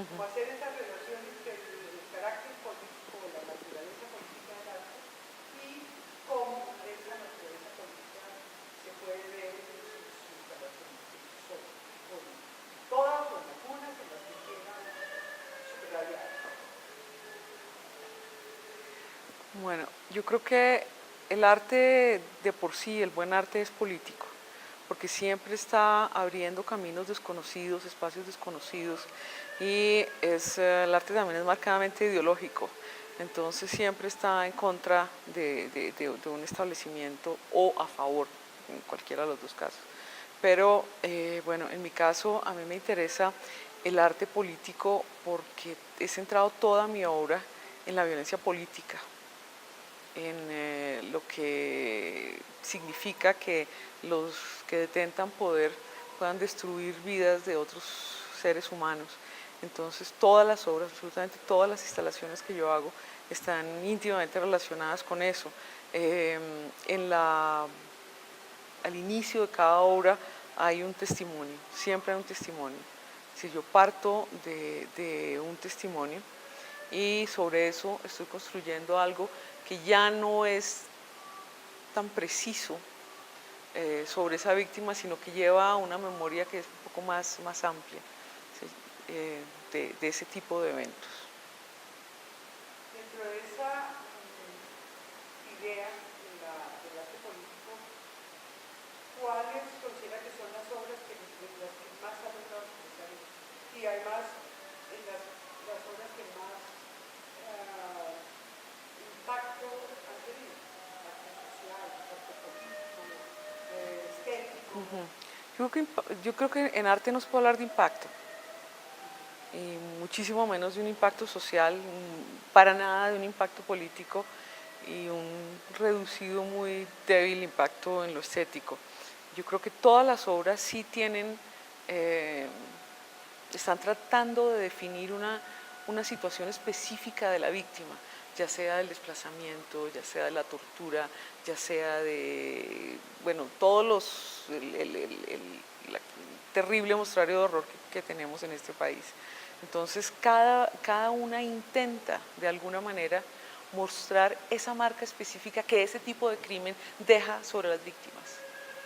como hacer esa relación entre el carácter político o la naturaleza política del arte y cómo esa naturaleza política se puede ver en sus instalaciones, en sus obras, todas o en algunas en las que quieran subrayar. Bueno, yo creo que el arte de por sí, el buen arte es político, porque siempre está abriendo caminos desconocidos, espacios desconocidos, y el arte también es marcadamente ideológico, entonces siempre está en contra de un establecimiento o a favor, en cualquiera de los dos casos. Pero bueno, en mi caso a mí me interesa el arte político porque he centrado toda mi obra en la violencia política, en lo que significa que los que detentan poder puedan destruir vidas de otros seres humanos. Entonces todas las obras, absolutamente todas las instalaciones que yo hago están íntimamente relacionadas con eso. Al inicio de cada obra hay un testimonio, siempre hay un testimonio. Si yo parto de un testimonio y sobre eso estoy construyendo algo que ya no es tan preciso sobre esa víctima, sino que lleva una memoria que es un poco más amplia, ¿sí? De ese tipo de eventos. Dentro de esa idea del arte político, ¿cuáles considera que son las obras en las que más ha logrado expresar eso? Y además, en las obras que más impacto han tenido, impacto social, impacto político, estético. Yo creo que en arte no se puede hablar de impacto, y muchísimo menos de un impacto social, para nada de un impacto político y un reducido muy débil impacto en lo estético. Yo creo que todas las obras sí tienen, están tratando de definir una situación específica de la víctima, ya sea del desplazamiento, ya sea de la tortura, ya sea de, bueno, todos los, la terrible mostrario de horror que tenemos en este país. Entonces, cada una intenta, de alguna manera, mostrar esa marca específica que ese tipo de crimen deja sobre las víctimas.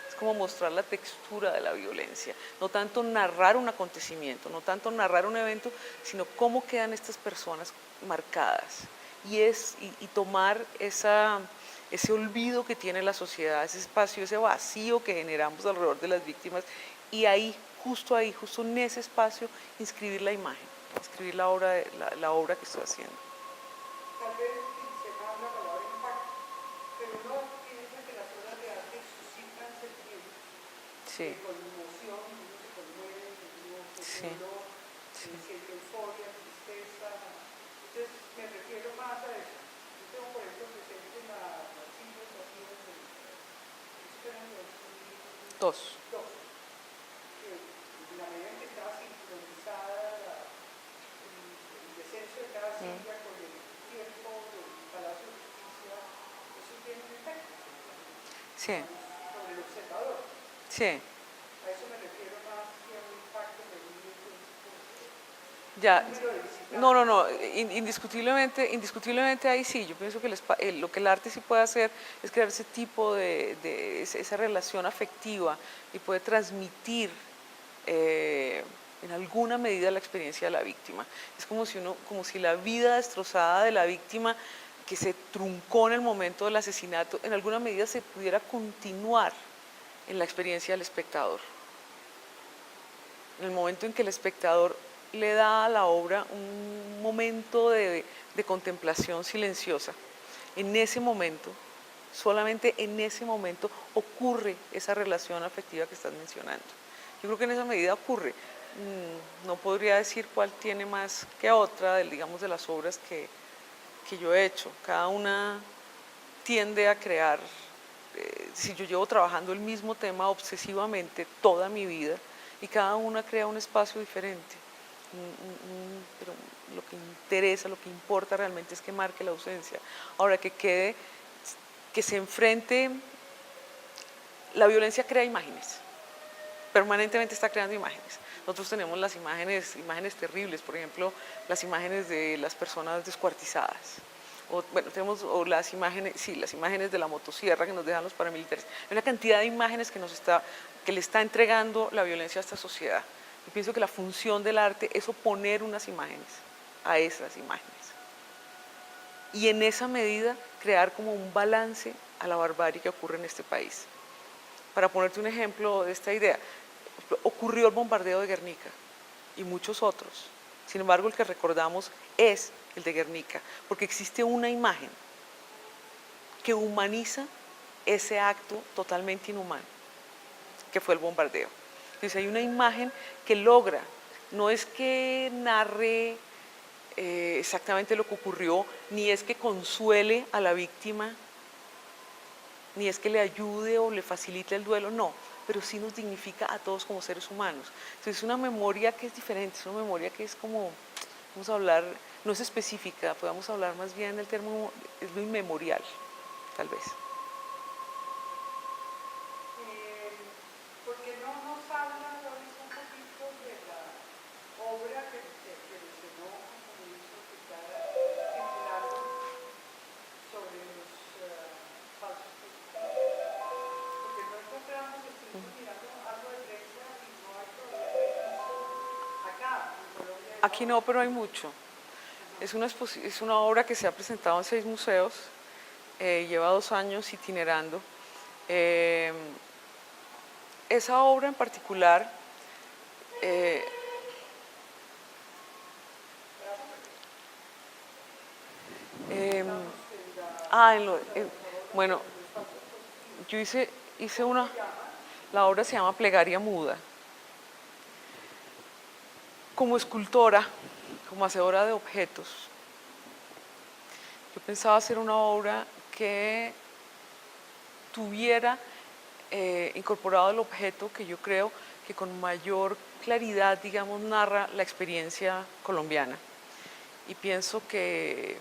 Es como mostrar la textura de la violencia, no tanto narrar un acontecimiento, no tanto narrar un evento, sino cómo quedan estas personas marcadas. Y tomar ese olvido que tiene la sociedad, ese espacio, ese vacío que generamos alrededor de las víctimas, y ahí, justo en ese espacio, inscribir la imagen, inscribir la obra que estoy haciendo. Tal vez se habla la palabra impacto, pero uno piensa que las obras de arte suscitan sentimientos Sí. de conmoción, uno se conmueve, uno se dolor, siente euforia, tristeza. Entonces me refiero más a eso. Yo tengo, por ejemplo, presente las cinco estaciones de Dos. que en la medida en que estaba sincronizada el descenso de cada silla con el tiempo del Palacio de Justicia, eso tiene un efecto Sí. sobre el observador. Sí. A eso me refiero más que a un impacto en el movimiento Ya. número de visitantes. No, indiscutiblemente ahí sí, yo pienso que lo que el arte sí puede hacer es crear ese tipo esa relación afectiva y puede transmitir en alguna medida la experiencia de la víctima. Es como si la vida destrozada de la víctima que se truncó en el momento del asesinato, en alguna medida se pudiera continuar en la experiencia del espectador. En el momento en que el espectador le da a la obra un momento de contemplación silenciosa, en ese momento, solamente en ese momento ocurre esa relación afectiva que estás mencionando. Yo creo que en esa medida ocurre. No podría decir cuál tiene más que otra, digamos, de las obras que yo he hecho. Cada una tiende a crear, si yo llevo trabajando el mismo tema obsesivamente toda mi vida, y cada una crea un espacio diferente. Pero lo que interesa, lo que importa realmente es que marque la ausencia. Ahora, que se enfrente, la violencia crea imágenes, permanentemente está creando imágenes. Nosotros tenemos las imágenes terribles, por ejemplo, las imágenes de las personas descuartizadas. O, bueno, tenemos o las imágenes, sí, las imágenes de la motosierra que nos dejan los paramilitares. Hay una cantidad de imágenes que le está entregando la violencia a esta sociedad. Yo pienso que la función del arte es oponer unas imágenes a esas imágenes. Y en esa medida crear como un balance a la barbarie que ocurre en este país. Para ponerte un ejemplo de esta idea, ocurrió el bombardeo de Guernica y muchos otros. Sin embargo, el que recordamos es el de Guernica, porque existe una imagen que humaniza ese acto totalmente inhumano, que fue el bombardeo. Entonces hay una imagen que logra, no es que narre exactamente lo que ocurrió, ni es que consuele a la víctima, ni es que le ayude o le facilite el duelo, no, pero sí nos dignifica a todos como seres humanos. Entonces es una memoria que es diferente, es una memoria que es como, vamos a hablar, no es específica, podemos hablar más bien del término, es lo inmemorial, tal vez. ¿Por qué no nos habla, Doris, un poquito de la obra que mencionó al comienzo, que está circulando sobre los falsos positivos? Porque no encontramos, estuvimos mirando algo de prensa y no hay todavía prensa acá, en Colombia. Aquí no, pero hay mucho. Es una obra que se ha presentado en 6 museos, lleva 2 años itinerando. Esa obra en particular bueno, yo hice la obra se llama Plegaria Muda. Como escultora, como hacedora de objetos, yo pensaba hacer una obra que tuviera incorporado el objeto que yo creo que con mayor claridad, digamos, narra la experiencia colombiana. Y pienso que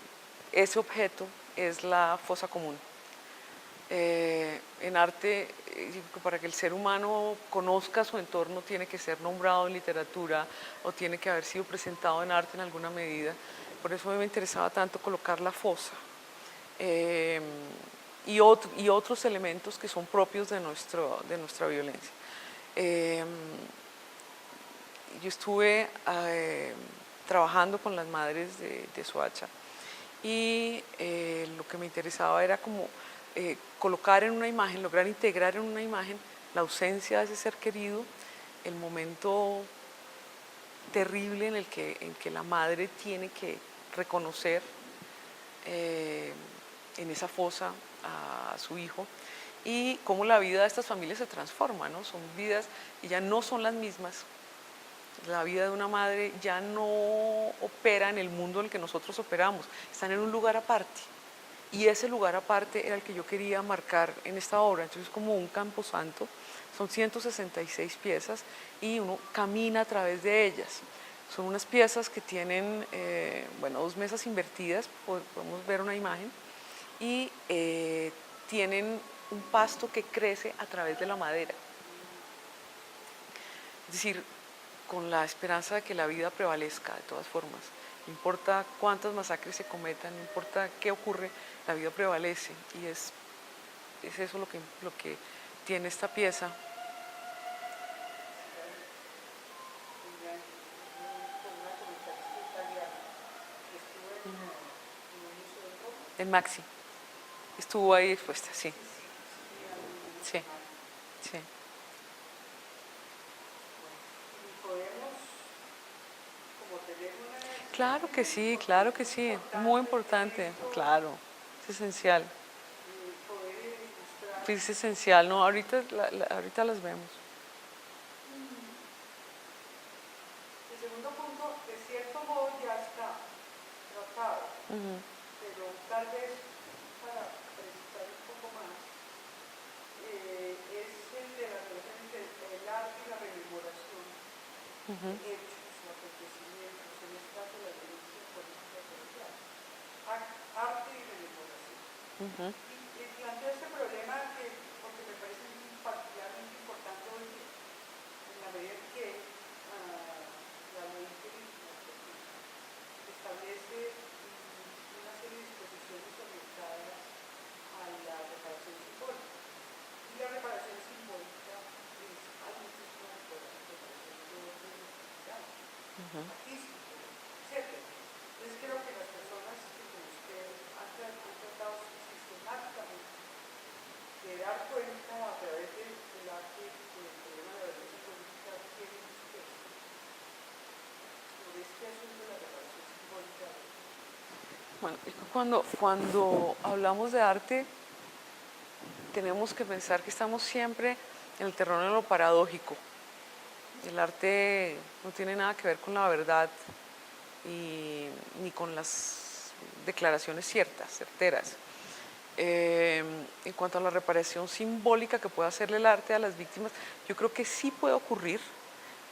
ese objeto es la fosa común. En arte, para que el ser humano conozca su entorno, tiene que ser nombrado en literatura o tiene que haber sido presentado en arte en alguna medida. Por eso me interesaba tanto colocar la fosa y otros elementos que son propios de nuestra violencia. Yo estuve trabajando con las madres de Soacha y lo que me interesaba era como colocar en una imagen, lograr integrar en una imagen la ausencia de ese ser querido, el momento terrible en que la madre tiene que reconocer en esa fosa a su hijo y cómo la vida de estas familias se transforma, ¿no? Son vidas y ya no son las mismas. La vida de una madre ya no opera en el mundo en el que nosotros operamos, están en un lugar aparte. Y ese lugar aparte era el que yo quería marcar en esta obra. Entonces es como un camposanto, son 166 piezas y uno camina a través de ellas. Son unas piezas que tienen, 2 mesas invertidas, podemos ver una imagen, y tienen un pasto que crece a través de la madera. Es decir, con la esperanza de que la vida prevalezca de todas formas. No importa cuántas masacres se cometan, no importa qué ocurre, la vida prevalece y es eso lo que tiene esta pieza. En Maxi. Estuvo ahí expuesta, sí. Sí, sí. Claro que sí, muy importante, claro, es esencial. Es esencial, no, ahorita las vemos. El segundo punto, de cierto modo, ya está tratado, pero tal vez para precisar un poco más, es el de la relación entre el arte y la rememoración de hechos o acontecimientos, en este caso la violencia política social. Arte y rememoración. Y planteo este problema porque me parece particularmente importante hoy, en la medida que Bueno, es que cuando hablamos de arte, tenemos que pensar que estamos siempre en el terreno de lo paradójico. El arte no tiene nada que ver con la verdad ni con las declaraciones ciertas, certeras. En cuanto a la reparación simbólica que puede hacerle el arte a las víctimas, yo creo que sí puede ocurrir,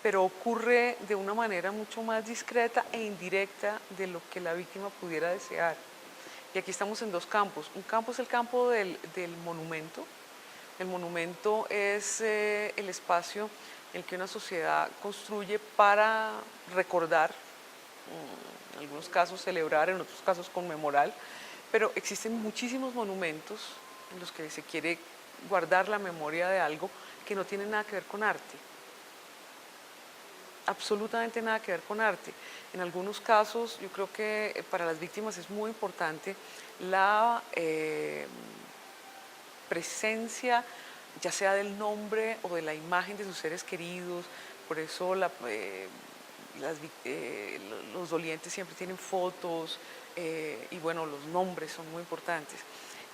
pero ocurre de una manera mucho más discreta e indirecta de lo que la víctima pudiera desear. Y aquí estamos en dos campos. Un campo es el campo del monumento. El monumento es el espacio en el que una sociedad construye para recordar, en algunos casos celebrar, en otros casos conmemorar, pero existen muchísimos monumentos en los que se quiere guardar la memoria de algo que no tiene nada que ver con arte. Absolutamente nada que ver con arte. En algunos casos yo creo que para las víctimas es muy importante la presencia, ya sea del nombre o de la imagen de sus seres queridos. Por eso los dolientes siempre tienen fotos y bueno, los nombres son muy importantes.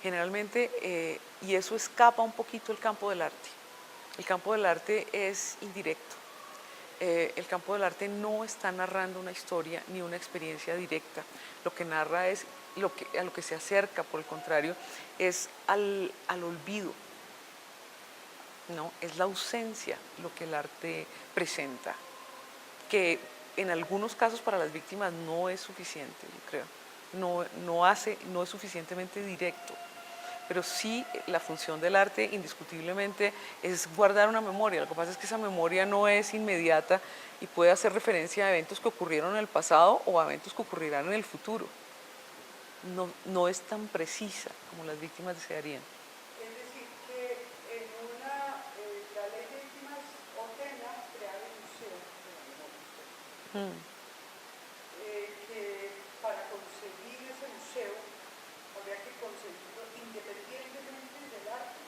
Generalmente, y eso escapa un poquito el campo del arte. El campo del arte es indirecto. El campo del arte no está narrando una historia ni una experiencia directa. Lo que narra es a lo que se acerca, por el contrario, es al olvido. ¿No? Es la ausencia lo que el arte presenta, que en algunos casos para las víctimas no es suficiente, yo creo. No es suficientemente directo. Pero sí, la función del arte indiscutiblemente es guardar una memoria. Lo que pasa es que esa memoria no es inmediata y puede hacer referencia a eventos que ocurrieron en el pasado o a eventos que ocurrirán en el futuro. No es tan precisa como las víctimas desearían. Es decir, que en la ley de víctimas ordena crear un museo de la memoria histórica. Que para conseguir ese museo habría que conseguirlo independientemente del arte.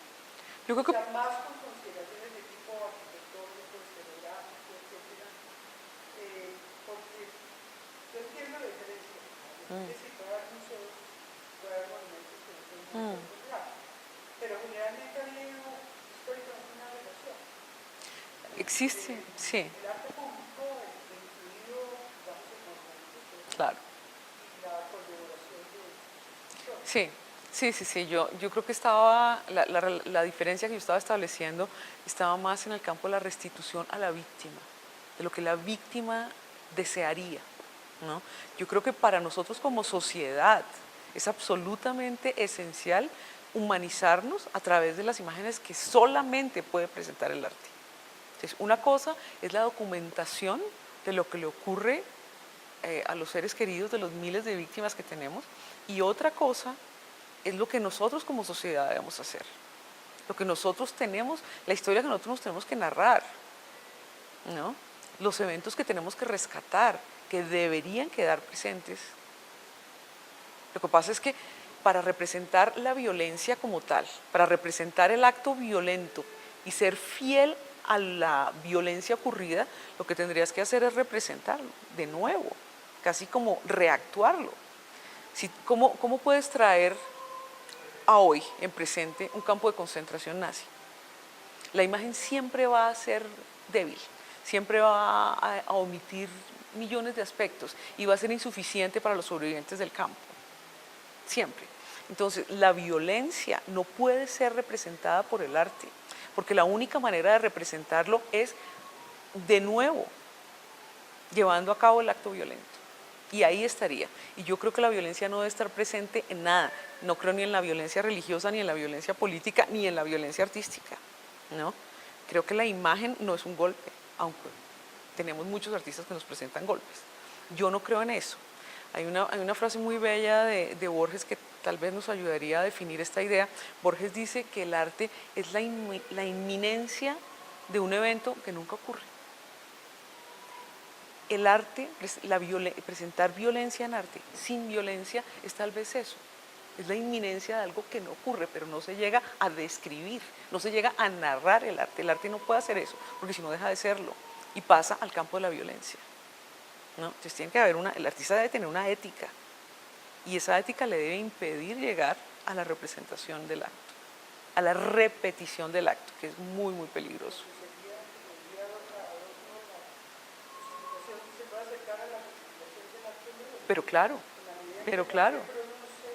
Yo creo que Más con consideraciones de tipo arquitectónico, escenográfico, etc. Porque yo entiendo la diferencia. Es decir, puede haber museos, puede haber monumentos que no son muy arte, pero generalmente ha habido históricamente una relación. existe, sí. El arte público, incluido, digamos, el monumento, Claro. y la conmemoración de historia. Sí. Sí. Yo creo que estaba, la diferencia que yo estaba estableciendo estaba más en el campo de la restitución a la víctima, de lo que la víctima desearía, ¿no? Yo creo que para nosotros como sociedad es absolutamente esencial humanizarnos a través de las imágenes que solamente puede presentar el arte. Entonces, una cosa es la documentación de lo que le ocurre a los seres queridos, de los miles de víctimas que tenemos, y otra cosa es lo que nosotros como sociedad debemos hacer. Lo que nosotros tenemos, la historia que nosotros nos tenemos que narrar, ¿no? Los eventos que tenemos que rescatar, que deberían quedar presentes. Lo que pasa es que para representar la violencia como tal, para representar el acto violento y ser fiel a la violencia ocurrida, lo que tendrías que hacer es representarlo de nuevo, casi como reactuarlo. ¿Cómo puedes traer a hoy, en presente, un campo de concentración nazi? La imagen siempre va a ser débil, siempre va a omitir millones de aspectos y va a ser insuficiente para los sobrevivientes del campo, siempre. Entonces, la violencia no puede ser representada por el arte, porque la única manera de representarlo es, de nuevo, llevando a cabo el acto violento. Y ahí estaría. Y yo creo que la violencia no debe estar presente en nada. No creo ni en la violencia religiosa, ni en la violencia política, ni en la violencia artística, ¿no? Creo que la imagen no es un golpe, aunque tenemos muchos artistas que nos presentan golpes. Yo no creo en eso. Hay una frase muy bella de Borges que tal vez nos ayudaría a definir esta idea. Borges dice que el arte es la inminencia de un evento que nunca ocurre. El arte, presentar violencia en arte sin violencia es tal vez eso. Es la inminencia de algo que no ocurre, pero no se llega a describir, no se llega a narrar el arte. El arte no puede hacer eso, porque si no deja de serlo y pasa al campo de la violencia, ¿no? Entonces tiene que haber el artista debe tener una ética, Y esa ética le debe impedir llegar a la representación del acto, a la repetición del acto, que es muy, muy peligroso. Se puede acercar a la representación del acto nuevo, Pero claro, en la medida en pero que el claro, arte produce,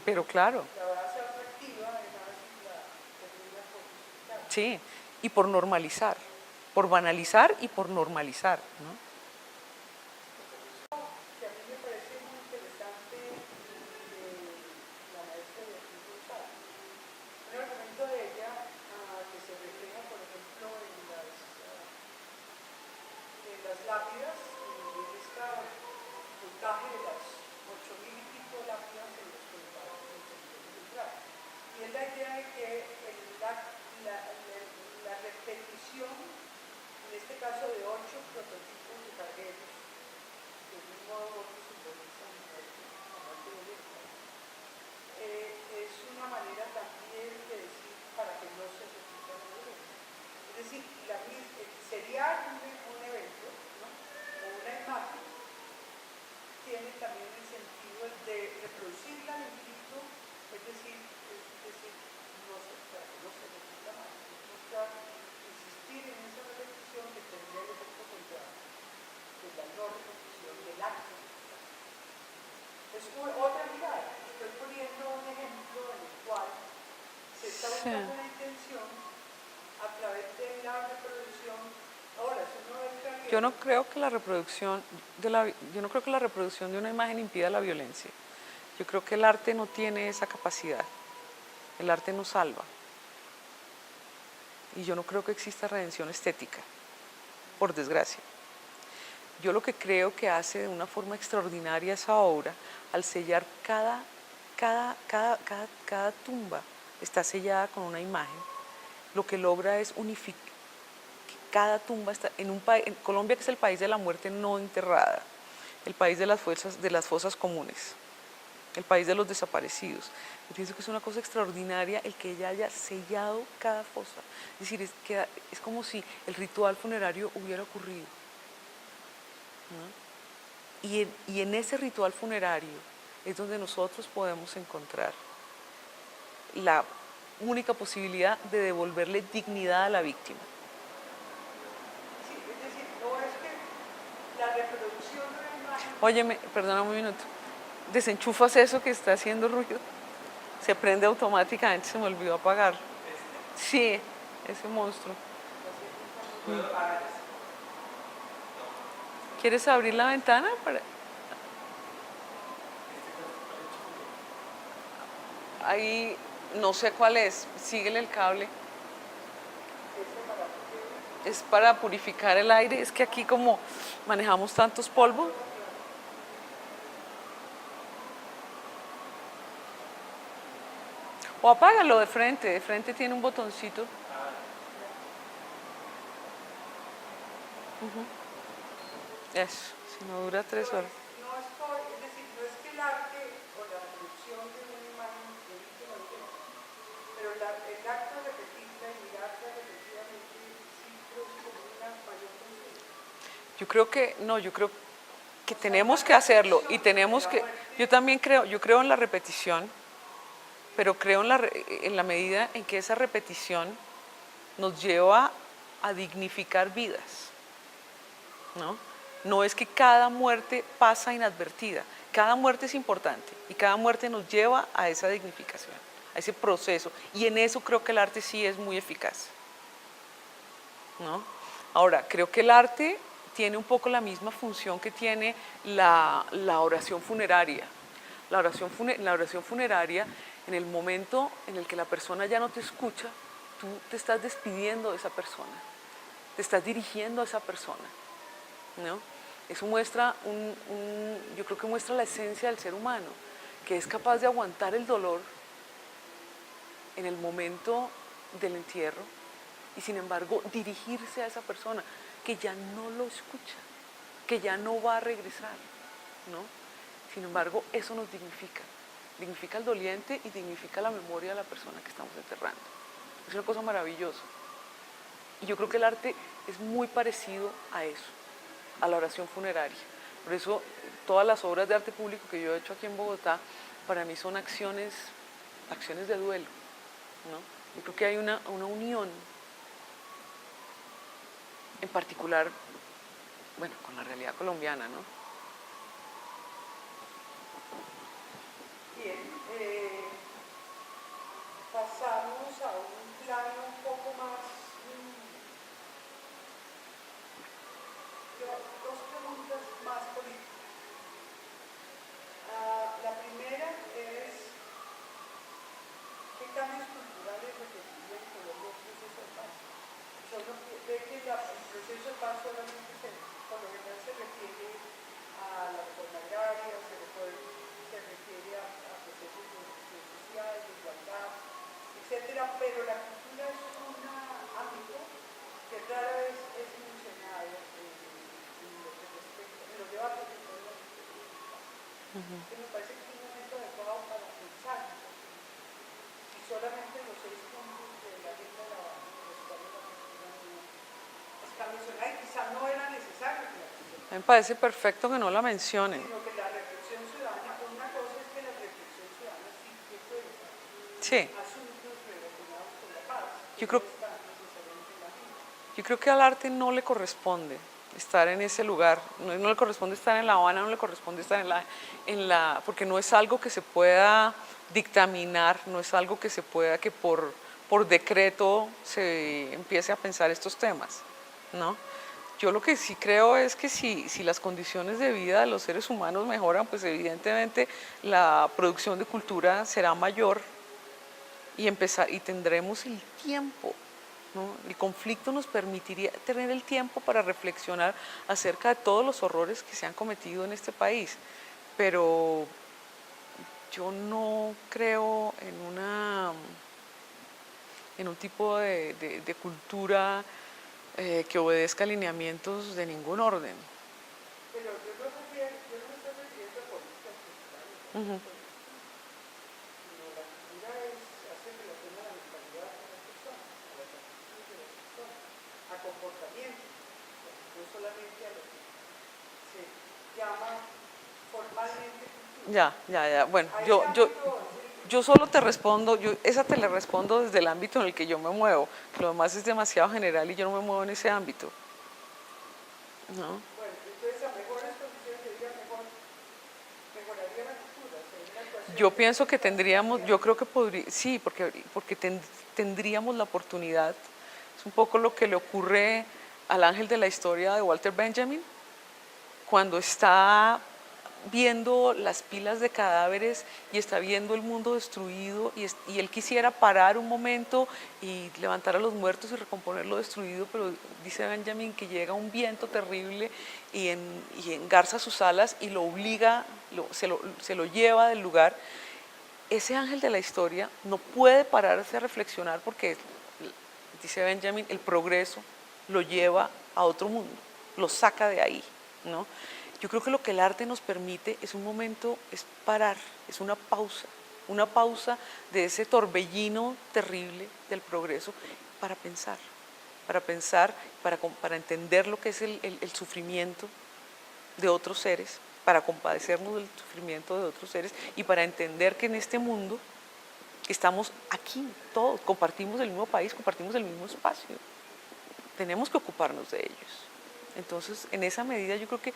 pero claro, la base atractiva, además la termina por justificar. sí, y por banalizar y por normalizar, ¿no? Que a mí me parece muy interesante de la maestra de Beatriz González. Un argumento de ella que se refleja, por ejemplo, en las lápidas, en este puntaje de las 8.000 y pico lápidas en los que va el cementerio central. Y es la idea de que la repetición, en este caso de 8 prototipos de cargueros, de un modo u otro simbolizan la muerte violenta, es una manera también de decir para que no se repita la violencia. Es decir, sería un evento, ¿no? O una imagen, tiene también el sentido de reproducirla al infinito, es decir, para que no se repita más, mostrar, insistir en esa repetición que tendría el efecto contrario, que es la no repetición del acto. Es otra mirada. Estoy poniendo un ejemplo en el cual se está buscando una intención a través de la reproducción. Ahora, si uno entra bien, Yo no creo que la reproducción de una imagen impida la violencia. Yo creo que el arte no tiene esa capacidad. El arte no salva. Y yo no creo que exista redención estética, por desgracia. Yo lo que creo que hace de una forma extraordinaria esa obra, al sellar cada tumba está sellada con una imagen, lo que logra es unificar. Cada tumba está en Colombia, que es el país de la muerte no enterrada, el país de las fosas comunes, el país de los desaparecidos. Yo pienso que es una cosa extraordinaria el que ella haya sellado cada fosa. Es decir, es como si el ritual funerario hubiera ocurrido, ¿no? Y en ese ritual funerario es donde nosotros podemos encontrar la única posibilidad de devolverle dignidad a la víctima. sí, es decir, no es que la reproducción de una imagen. Óyeme, perdóname un minuto. Desenchufas eso que está haciendo ruido. Se prende automáticamente, se me olvidó apagarlo. Sí, ese monstruo. ¿Quieres abrir la ventana? Ahí no sé cuál es. Síguele el cable. Es para purificar el aire. Es que aquí como manejamos tantos polvos. O apágalo de frente tiene un botoncito. Eso, si no dura 3 horas. Es decir, no es que el arte o la reproducción de una imagen evite la violencia, pero el acto de repetirla y mirarla repetidamente sí produce como una mayor conciencia. Yo creo que tenemos que hacerlo y tenemos que, yo también creo, yo creo en la repetición, pero creo en la medida en que esa repetición nos lleva a dignificar vidas, ¿no? No es que cada muerte pasa inadvertida, cada muerte es importante y cada muerte nos lleva a esa dignificación, a ese proceso, y en eso creo que el arte sí es muy eficaz, ¿no? Ahora, creo que el arte tiene un poco la misma función que tiene la oración funeraria. La oración funeraria, en el momento en el que la persona ya no te escucha, tú te estás despidiendo de esa persona, te estás dirigiendo a esa persona, ¿no? Eso muestra yo creo que muestra la esencia del ser humano, que es capaz de aguantar el dolor en el momento del entierro y sin embargo dirigirse a esa persona que ya no lo escucha, que ya no va a regresar, ¿no? Sin embargo, eso nos dignifica al doliente y dignifica la memoria de la persona que estamos enterrando. Es una cosa maravillosa. Y yo creo que el arte es muy parecido a eso, a la oración funeraria. Por eso todas las obras de arte público que yo he hecho aquí en Bogotá, para mí son acciones de duelo, ¿no? Yo creo que hay una unión, en particular, bueno, con la realidad colombiana, ¿no? Bien, pasamos a un plano un poco más, dos preguntas más políticas. La primera es, ¿qué cambios culturales requeriría en Colombia un proceso de paz? Solo ve que el proceso de paz solamente por lo general se refiere a la reforma agraria, se refiere a procesos de inclusión social, de igualdad, etcétera, pero la cultura es un ámbito que rara vez es mencionado en lo que respecta, en los debates que se dan. Entonces me parece que es un momento adecuado para pensar y solamente los 6 puntos de la agenda de la los cuales la cultura no está mencionada y quizá no era necesario que la mencionara. Me parece perfecto que no la mencionen. Sino que la reflexión ciudadana, una cosa es que la reflexión ciudadana sí que cuenta Sí, asuntos relacionados con la paz, que yo no creo, están necesariamente en la agenda. yo creo que al arte no le corresponde estar en ese lugar, no le corresponde estar en La Habana, no le corresponde estar porque no es algo que se pueda dictaminar, no es algo que se pueda, que por decreto se empiece a pensar estos temas, ¿no? Yo lo que sí creo es que si las condiciones de vida de los seres humanos mejoran, pues evidentemente la producción de cultura será mayor y tendremos el tiempo, ¿no? El conflicto nos permitiría tener el tiempo para reflexionar acerca de todos los horrores que se han cometido en este país, pero yo no creo en un tipo de cultura que obedezca alineamientos de ningún orden. Pero yo no me estoy refiriendo a políticas culturales, sino la cultura hace relación a la mentalidad de las personas, a las actitudes de las personas, a comportamientos, no solamente a lo que se llama formalmente cultura. Ya. Bueno, A ese ámbito, yo solo te respondo, esa te la respondo desde el ámbito en el que yo me muevo. Lo demás es demasiado general y yo no me muevo en ese ámbito. ¿No? bueno, entonces a mejores condiciones sería mejoraría la cultura, sería una ecuación. Yo pienso que tendríamos, yo creo que podría, sí, porque tendríamos la oportunidad. Es un poco lo que le ocurre al ángel de la historia de Walter Benjamin, cuando está viendo las pilas de cadáveres y está viendo el mundo destruido y él quisiera parar un momento y levantar a los muertos y recomponer lo destruido, pero dice Benjamin que llega un viento terrible y engarza sus alas y lo obliga, se lo lleva del lugar. Ese ángel de la historia no puede pararse a reflexionar porque, dice Benjamin, el progreso lo lleva a otro mundo, lo saca de ahí, ¿no? Yo creo que lo que el arte nos permite es un momento, es parar, es una pausa de ese torbellino terrible del progreso para entender lo que es el sufrimiento de otros seres, para compadecernos del sufrimiento de otros seres y para entender que en este mundo estamos aquí todos, compartimos el mismo país, compartimos el mismo espacio, tenemos que ocuparnos de ellos. Entonces, en esa medida yo creo que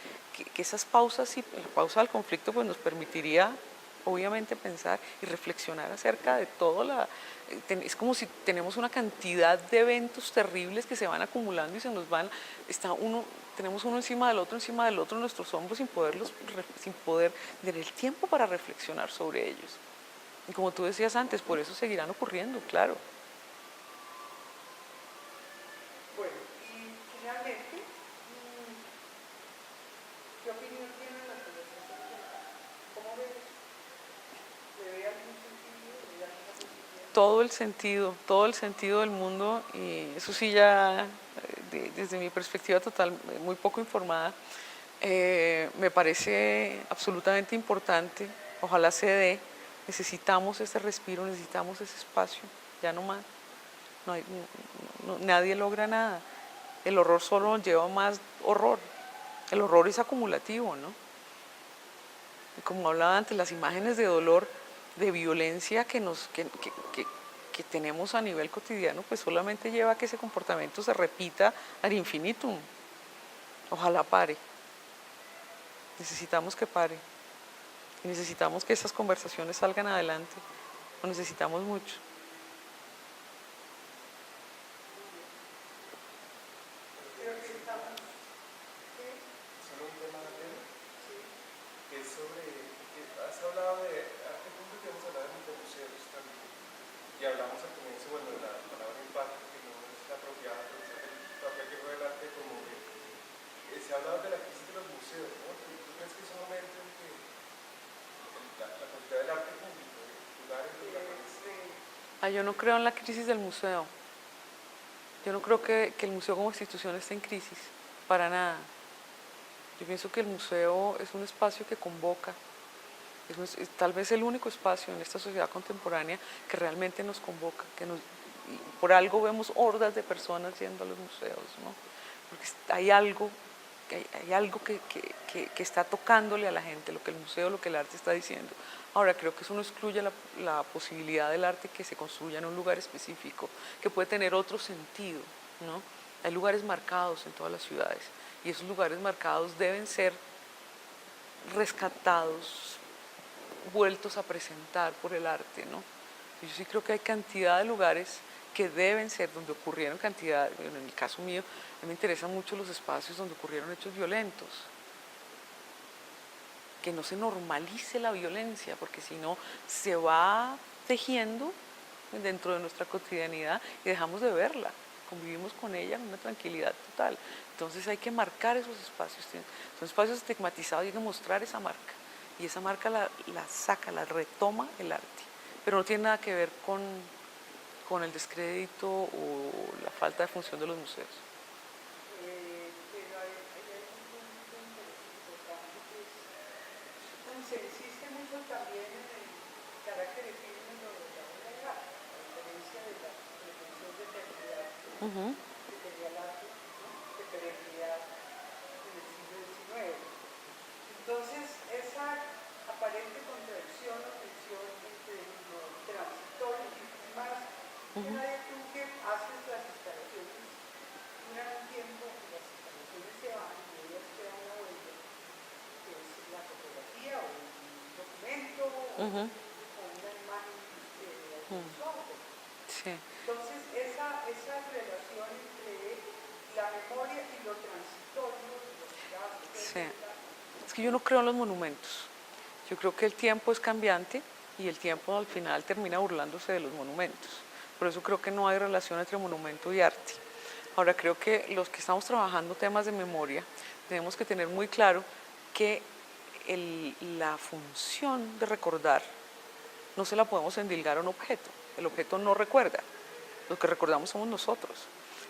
esas pausas y la pausa del conflicto pues nos permitiría obviamente pensar y reflexionar acerca de todo es como si tenemos una cantidad de eventos terribles que se van acumulando y se nos van, tenemos uno encima del otro en nuestros hombros sin poder tener el tiempo para reflexionar sobre ellos. Y como tú decías antes, por eso seguirán ocurriendo, claro. Bueno, y finalmente, ¿qué opinión tienen las organizaciones? ¿Cómo ves? ¿Le ve algún sentido? ¿Le ve alguna posibilidad? Todo el sentido del mundo, y eso sí ya desde mi perspectiva total, muy poco informada, me parece absolutamente importante, ojalá se dé, necesitamos ese respiro, necesitamos ese espacio, ya no más, nadie logra nada, el horror solo nos lleva a más horror, El horror es acumulativo, ¿no? Y como hablaba antes, las imágenes de dolor, de violencia que tenemos a nivel cotidiano, pues solamente lleva a que ese comportamiento se repita ad infinitum. Ojalá pare. Necesitamos que pare. Y necesitamos que esas conversaciones salgan adelante. Lo necesitamos mucho. Creo que estamos, ¿sí? Solo un tema de tema, Sí. que es sobre, que has hablado de, hace punto que hemos hablado de museos también, y hablamos al comienzo, bueno, de la palabra impacto, que no es la apropiada, pero es el papel que juega el arte como que, se ha hablado de la crisis de los museos, ¿no? ¿Tú crees que es un momento en que la posibilidad del arte público, de lugares donde aparece? Yo no creo en la crisis del museo. Yo no creo que el museo como institución esté en crisis, para nada. Yo pienso que el museo es un espacio que convoca, es tal vez el único espacio en esta sociedad contemporánea que realmente nos convoca, y por algo vemos hordas de personas yendo a los museos, ¿no? Porque hay algo que está tocándole a la gente, lo que el museo, lo que el arte está diciendo. Ahora, creo que eso no excluye la posibilidad del arte que se construya en un lugar específico, que puede tener otro sentido, ¿no? Hay lugares marcados en todas las ciudades y esos lugares marcados deben ser rescatados, vueltos a presentar por el arte, ¿no? Yo sí creo que hay cantidad de lugares que deben ser, donde ocurrieron cantidad, bueno, en el caso mío, a mí me interesan mucho los espacios donde ocurrieron hechos violentos, que no se normalice la violencia, porque si no se va tejiendo dentro de nuestra cotidianidad y dejamos de verla, convivimos con ella en una tranquilidad total. Entonces hay que marcar esos espacios, son espacios estigmatizados y hay que mostrar esa marca, y esa marca la saca, la retoma el arte, pero no tiene nada que ver con el descrédito o la falta de función de los museos. Pero hay un punto importante que se insiste mucho también en el carácter efímero de la obra de arte, a diferencia de la pretensión de eternidad que tenía el arte, ¿no? De perennidad en el siglo XIX. Entonces, esa aparente contradicción o tensión entre lo transitorio y más, tú que haces las instalaciones, duran un tiempo y las instalaciones se van y ellas quedan una huella, que es la fotografía o un documento o una imagen de algún software. Sí. Entonces, esa relación entre la memoria y lo transitorio, lo que ya Sí. Es que yo no creo en los monumentos. Yo creo que el tiempo es cambiante y el tiempo al final termina burlándose de los monumentos. Por eso creo que no hay relación entre monumento y arte. Ahora, creo que los que estamos trabajando temas de memoria tenemos que tener muy claro que la función de recordar no se la podemos endilgar a un objeto. El objeto no recuerda. Lo que recordamos somos nosotros.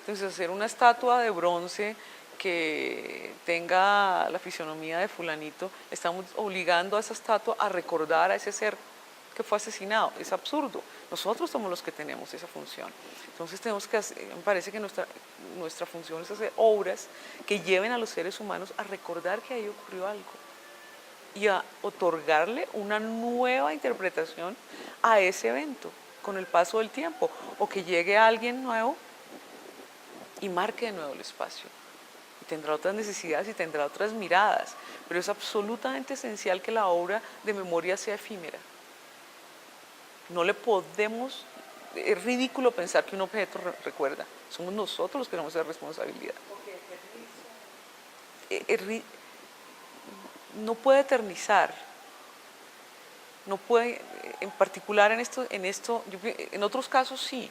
Entonces, hacer una estatua de bronce que tenga la fisonomía de fulanito, estamos obligando a esa estatua a recordar a ese ser que fue asesinado. Es absurdo. Nosotros somos los que tenemos esa función. Entonces tenemos que hacer, me parece que nuestra función es hacer obras que lleven a los seres humanos a recordar que ahí ocurrió algo y a otorgarle una nueva interpretación a ese evento con el paso del tiempo, o que llegue alguien nuevo y marque de nuevo el espacio. Y tendrá otras necesidades y tendrá otras miradas, pero es absolutamente esencial que la obra de memoria sea efímera. No le podemos, es ridículo pensar que un objeto recuerda, somos nosotros los que tenemos esa responsabilidad. No puede eternizar, no puede, en particular en otros casos sí.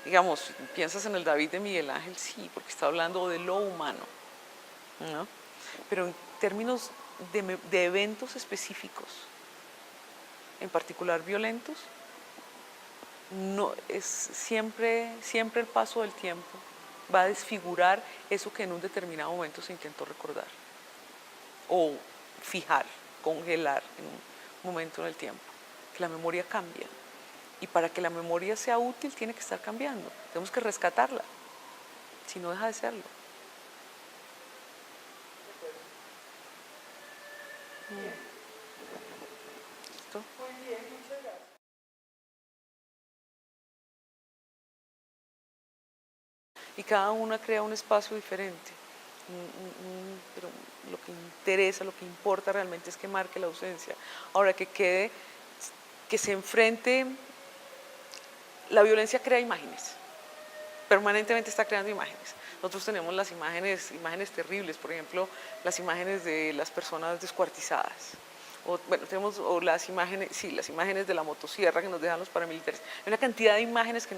Digamos, piensas en el David de Miguel Ángel, sí, porque está hablando de lo humano, ¿no? Pero en términos de eventos específicos, en particular violentos, no, es siempre el paso del tiempo va a desfigurar eso que en un determinado momento se intentó recordar o fijar, congelar en un momento en el tiempo, que la memoria cambia. Y para que la memoria sea útil tiene que estar cambiando, tenemos que rescatarla, si no deja de serlo. ¿Listo? Muy bien, muchas gracias. Y cada una crea un espacio diferente. Pero lo que interesa, lo que importa realmente es que marque la ausencia. Ahora que quede, que se enfrente, la violencia crea imágenes, permanentemente está creando imágenes. Nosotros tenemos las imágenes terribles, por ejemplo, las imágenes de las personas descuartizadas. Bueno, tenemos las imágenes de la motosierra que nos dejan los paramilitares. Hay una cantidad de imágenes que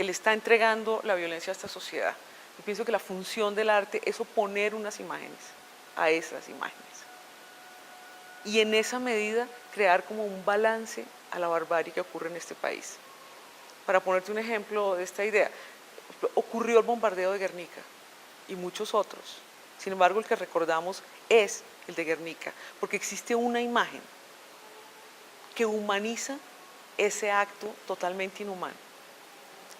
le está entregando la violencia a esta sociedad. Yo pienso que la función del arte es oponer unas imágenes a esas imágenes. Y en esa medida crear como un balance a la barbarie que ocurre en este país. Para ponerte un ejemplo de esta idea, ocurrió el bombardeo de Guernica y muchos otros. Sin embargo, el que recordamos es el de Guernica, porque existe una imagen que humaniza ese acto totalmente inhumano,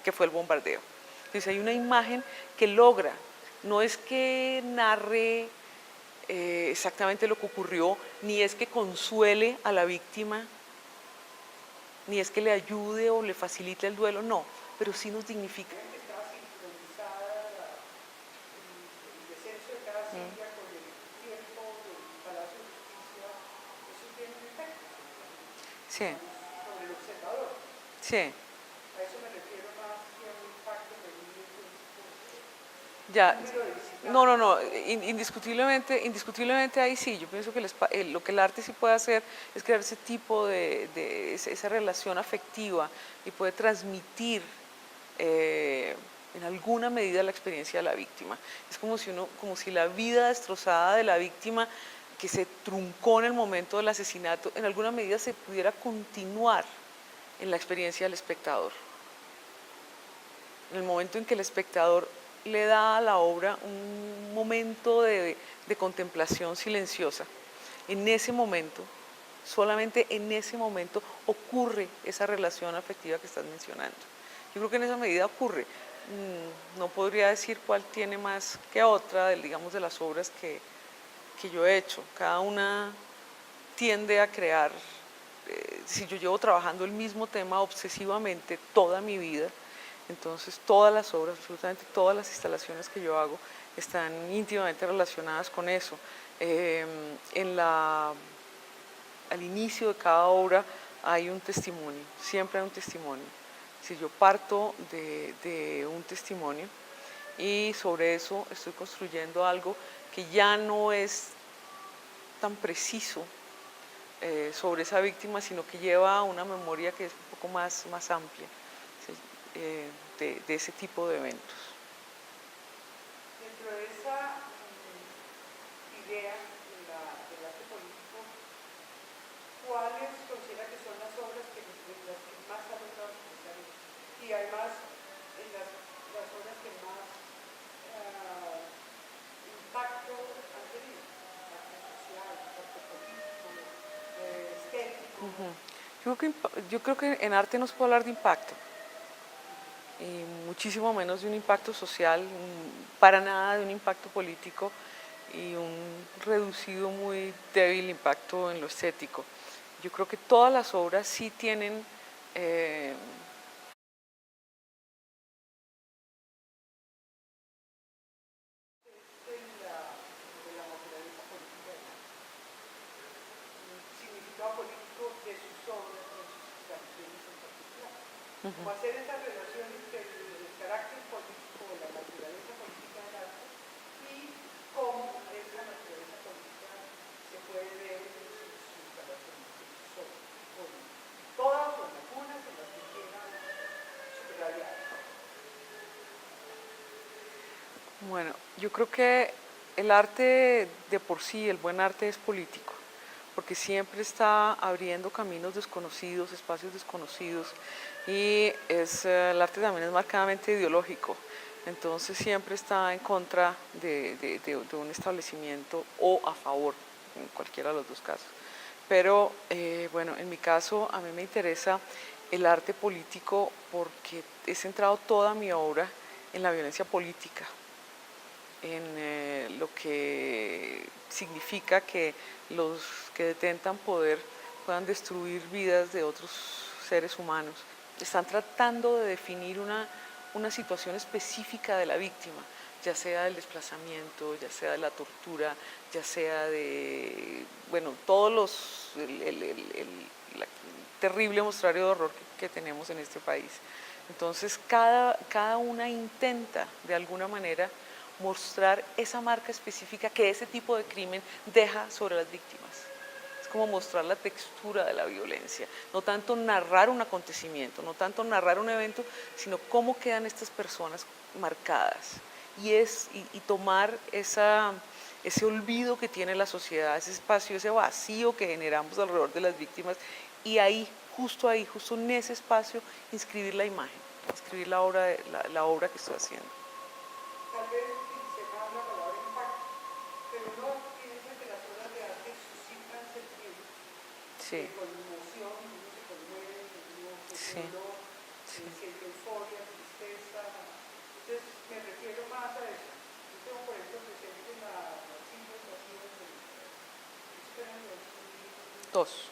que fue el bombardeo. Entonces hay una imagen que logra, no es que narre exactamente lo que ocurrió, ni es que consuele a la víctima, ni es que le ayude o le facilite el duelo, no, pero sí nos dignifica. Estaba sincronizada el descenso de cada silla con el tiempo del Palacio de Justicia. Eso tiene un efecto Sí, sobre el observador. sí. A eso me refiero más que a un impacto medido Ya, número de visitantes. no, indiscutiblemente ahí sí, yo pienso que lo que el arte sí puede hacer es crear ese tipo esa relación afectiva y puede transmitir en alguna medida la experiencia de la víctima. Es como si la vida destrozada de la víctima que se truncó en el momento del asesinato, en alguna medida se pudiera continuar en la experiencia del espectador. En el momento en que el espectador le da a la obra un momento de contemplación silenciosa, en ese momento, solamente en ese momento ocurre esa relación afectiva que estás mencionando. Yo creo que en esa medida ocurre. No podría decir cuál tiene más que otra, digamos, de las obras que yo he hecho. Cada una tiende a crear, si yo llevo trabajando el mismo tema obsesivamente toda mi vida, entonces todas las obras, absolutamente todas las instalaciones que yo hago están íntimamente relacionadas con eso. Al inicio de cada obra hay un testimonio, siempre hay un testimonio. Si yo parto de un testimonio y sobre eso estoy construyendo algo que ya no es tan preciso sobre esa víctima, sino que lleva una memoria que es un poco más amplia, ¿sí? De ese tipo de eventos. Dentro de esa idea del arte político, ¿cuáles considera que son las obras que más han logrado expresar eso? Y además, en las obras que más impacto han tenido, impacto social, impacto político, estético. Yo creo que en arte no se puede hablar de impacto, y muchísimo menos de un impacto social, para nada de un impacto político y un reducido muy débil impacto en lo estético. Yo creo que todas las obras sí tienen De la naturaleza política del arte. El significado político de sus obras, de sus instalaciones en particular. Como hacer esa relación entre el carácter político o la naturaleza política del arte y cómo esa naturaleza política se puede ver en sus instalaciones, en sus obras. Con todas o en algunas en las que quieran subrayar. Bueno, yo creo que el arte de por sí, el buen arte es político, porque siempre está abriendo caminos desconocidos, espacios desconocidos, y el arte también es marcadamente ideológico, entonces siempre está en contra de un establecimiento o a favor, en cualquiera de los dos casos. Pero bueno, en mi caso a mí me interesa el arte político porque he centrado toda mi obra en la violencia política. en lo que significa que los que detentan poder puedan destruir vidas de otros seres humanos. Están tratando de definir una situación específica de la víctima, ya sea del desplazamiento, ya sea de la tortura, ya sea de, bueno, todos los, la terrible mostrario de horror que tenemos en este país. Entonces, cada una intenta, de alguna manera, mostrar esa marca específica que ese tipo de crimen deja sobre las víctimas. Es como mostrar la textura de la violencia, no tanto narrar un acontecimiento, no tanto narrar un evento, sino cómo quedan estas personas marcadas. Y tomar ese olvido que tiene la sociedad, ese espacio, ese vacío que generamos alrededor de las víctimas, y ahí, justo en ese espacio, inscribir la imagen, inscribir la obra que estoy haciendo. Tal vez se llama la palabra impacto, pero uno piensa que las obras de arte suscitan sentimientos Sí. de conmoción, uno se conmueve, uno Sí. siente euforia, tristeza. Entonces me refiero más a eso. Yo tengo, por ejemplo, presente las cinco estaciones del Dos.